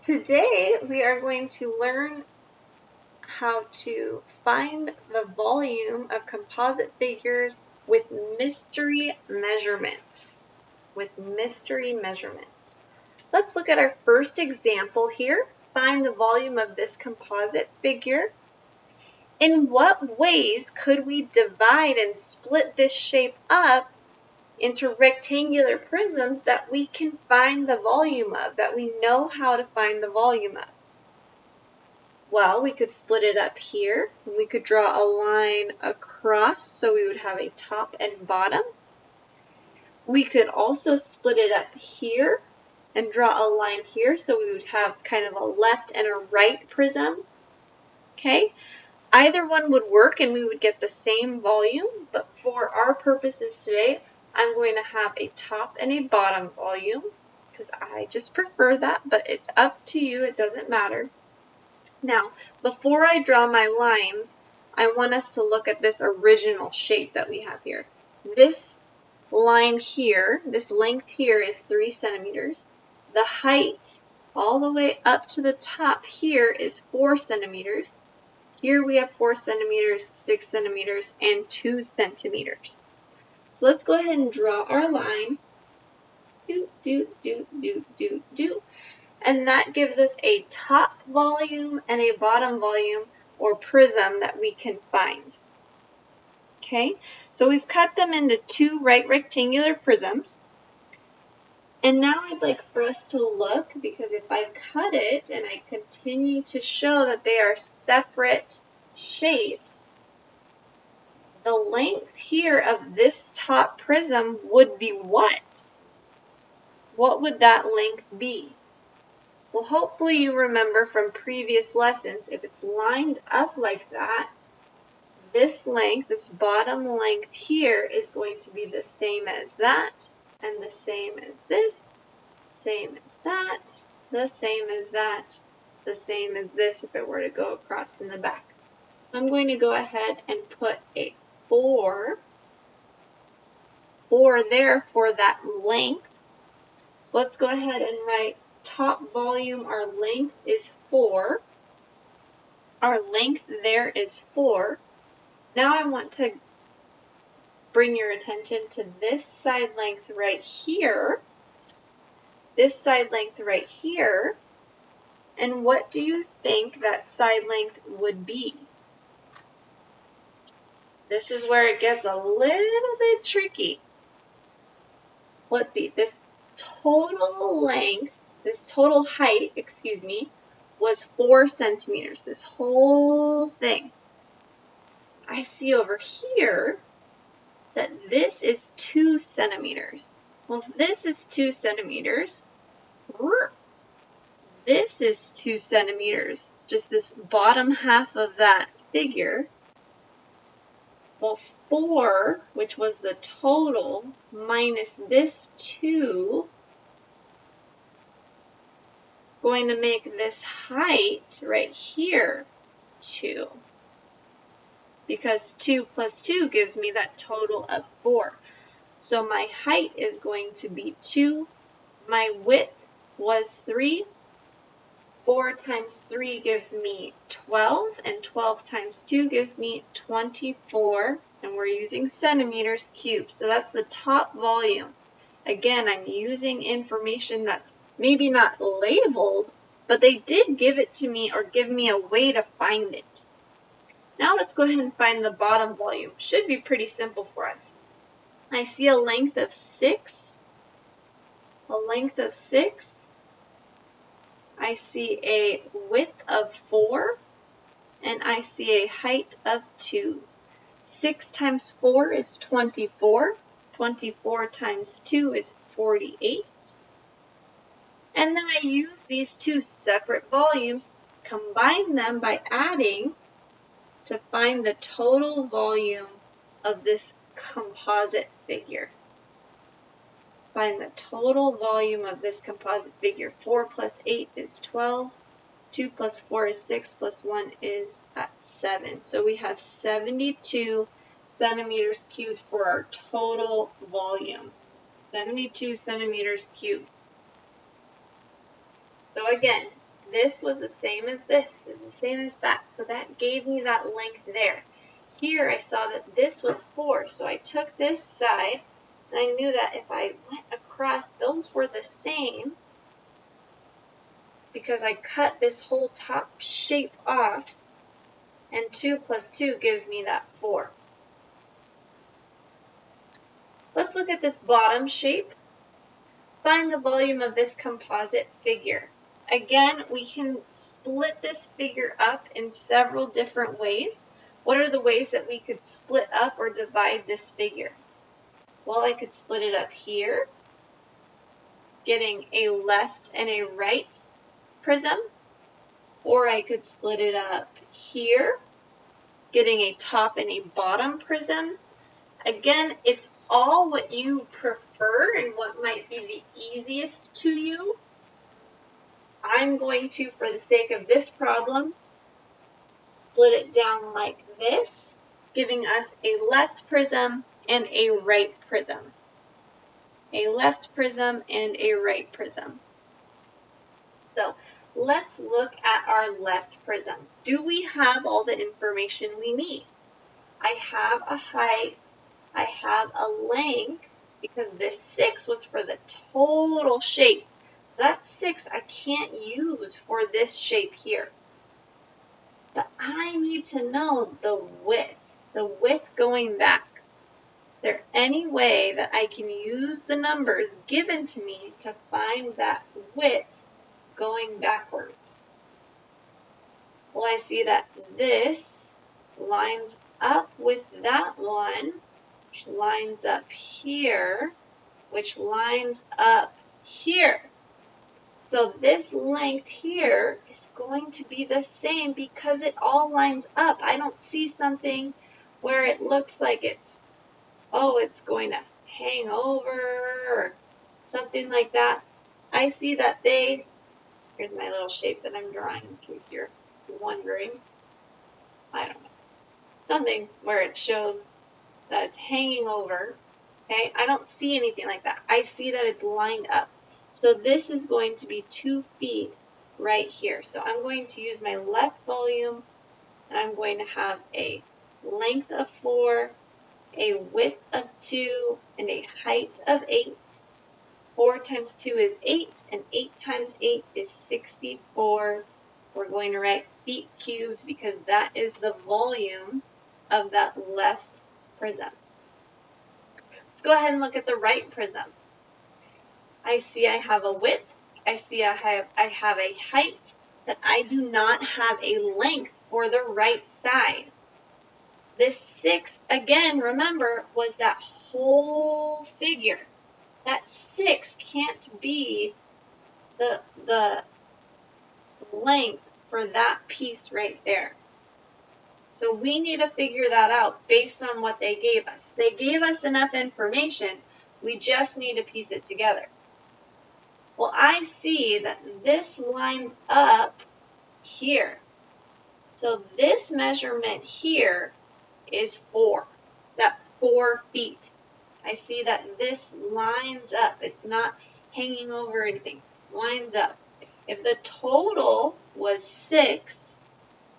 Today we are going to learn how to find the volume of composite figures with mystery measurements. Let's look at our first example here. Find the volume of this composite figure. In what ways could we divide and split this shape up into rectangular prisms that we can find the volume of, that we know how to find the volume of? Well, we could split it up here. We could draw a line across, so we would have a top and bottom. We could also split it up here and draw a line here, so we would have kind of a left and a right prism. Okay, either one would work and we would get the same volume, but for our purposes today, I'm going to have a top and a bottom volume because I just prefer that, but it's up to you, it doesn't matter. Now, before I draw my lines, I want us to look at this original shape that we have here. This line here, this length here is 3 centimeters. The height all the way up to the top here is 4 centimeters. Here we have 4 centimeters, 6 centimeters, and 2 centimeters. So let's go ahead and draw our line. And that gives us a top volume and a bottom volume or prism that we can find. Okay, so we've cut them into two right rectangular prisms. And now I'd like for us to look, because if I cut it and I continue to show that they are separate shapes, the length here of this top prism would be what? What would that length be? Well, hopefully you remember from previous lessons, if it's lined up like that, this length, this bottom length here is going to be the same as that, and the same as this, same as that, the same as that, the same as this if it were to go across in the back. I'm going to go ahead and put a 4 there for that length. So let's go ahead and write top volume, our length is 4. Our length there is 4. Now I want to bring your attention to this side length right here. This side length right here. And what do you think that side length would be? This is where it gets a little bit tricky. Let's see, this total length, this total height, was 4 centimeters, this whole thing. I see over here that this is 2 centimeters. Well, if this is 2 centimeters, this is 2 centimeters, just this bottom half of that figure. Well, 4, which was the total, minus this 2, is going to make this height right here 2. Because 2 plus 2 gives me that total of 4. So my height is going to be 2. My width was 3. 4 times 3 gives me 12, and 12 times 2 gives me 24, and we're using centimeters cubed, so that's the top volume. Again, I'm using information that's maybe not labeled, but they did give it to me or give me a way to find it. Now let's go ahead and find the bottom volume. Should be pretty simple for us. I see a length of 6, I see a width of 4, and I see a height of 2. 6 times 4 is 24. 24 times 2 is 48. And then I use these two separate volumes, combine them by adding to find the total volume of this composite figure. Find the total volume of this composite figure. 4 plus 8 is 12. 2 plus 4 is 6, plus 1 is 7. So we have 72 centimeters cubed for our total volume. 72 centimeters cubed. So again, this was the same as this, is the same as that. So that gave me that length there. Here I saw that this was 4, so I took this side, and I knew that if I went across, those were the same because I cut this whole top shape off, and 2 plus 2 gives me that 4. Let's look at this bottom shape. Find the volume of this composite figure. Again, we can split this figure up in several different ways. What are the ways that we could split up or divide this figure? Well, I could split it up here, getting a left and a right prism, or I could split it up here, getting a top and a bottom prism. Again, it's all what you prefer and what might be the easiest to you. I'm going to, for the sake of this problem, split it down like this, giving us a left prism and a right prism. A left prism and a right prism. So let's look at our left prism. Do we have all the information we need? I have a height, I have a length, because this 6 was for the total shape. So that 6 I can't use for this shape here. But I need to know the width going back. Is there any way that I can use the numbers given to me to find that width going backwards? Well, I see that this lines up with that one, which lines up here, which lines up here. So this length here is going to be the same because it all lines up. I don't see something where it looks like it's going to hang over or something like that. I see that here's my little shape that I'm drawing in case you're wondering. I don't know. Something where it shows that it's hanging over. Okay, I don't see anything like that. I see that it's lined up. So this is going to be 2 feet right here. So I'm going to use my left volume, and I'm going to have a length of 4, a width of 2, and a height of 8. 4 times 2 is 8, and 8 times 8 is 64. We're going to write feet cubed because that is the volume of that left prism. Let's go ahead and look at the right prism. I see I have a width, I see I have a height, but I do not have a length for the right side. This 6, again, remember, was that whole figure. That 6 can't be the length for that piece right there. So we need to figure that out based on what they gave us. They gave us enough information, we just need to piece it together. Well, I see that this lines up here. So this measurement here is 4. That's 4 feet. I see that this lines up. It's not hanging over anything. Lines up. If the total was 6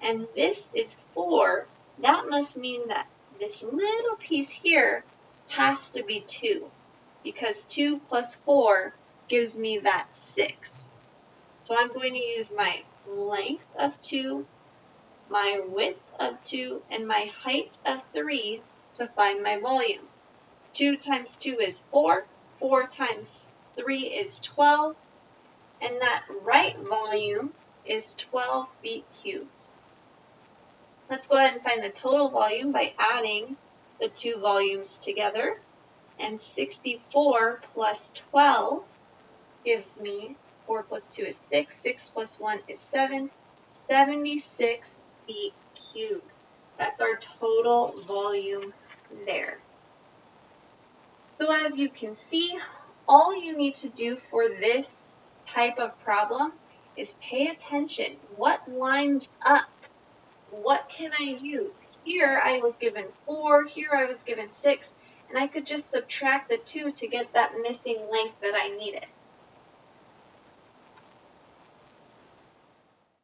and this is 4, that must mean that this little piece here has to be 2, because 2 plus 4 gives me that 6. So I'm going to use my length of 2, my width of 2, and my height of 3 to find my volume. 2 times 2 is 4, 4 times 3 is 12, and that right volume is 12 feet cubed. Let's go ahead and find the total volume by adding the 2 volumes together, and 64 plus 12 gives me 4 plus 2 is 6, 6 plus 1 is 7, 76 feet cubed. That's our total volume there. So as you can see, all you need to do for this type of problem is pay attention. What lines up? What can I use? Here I was given 4, here I was given 6, and I could just subtract the 2 to get that missing length that I needed.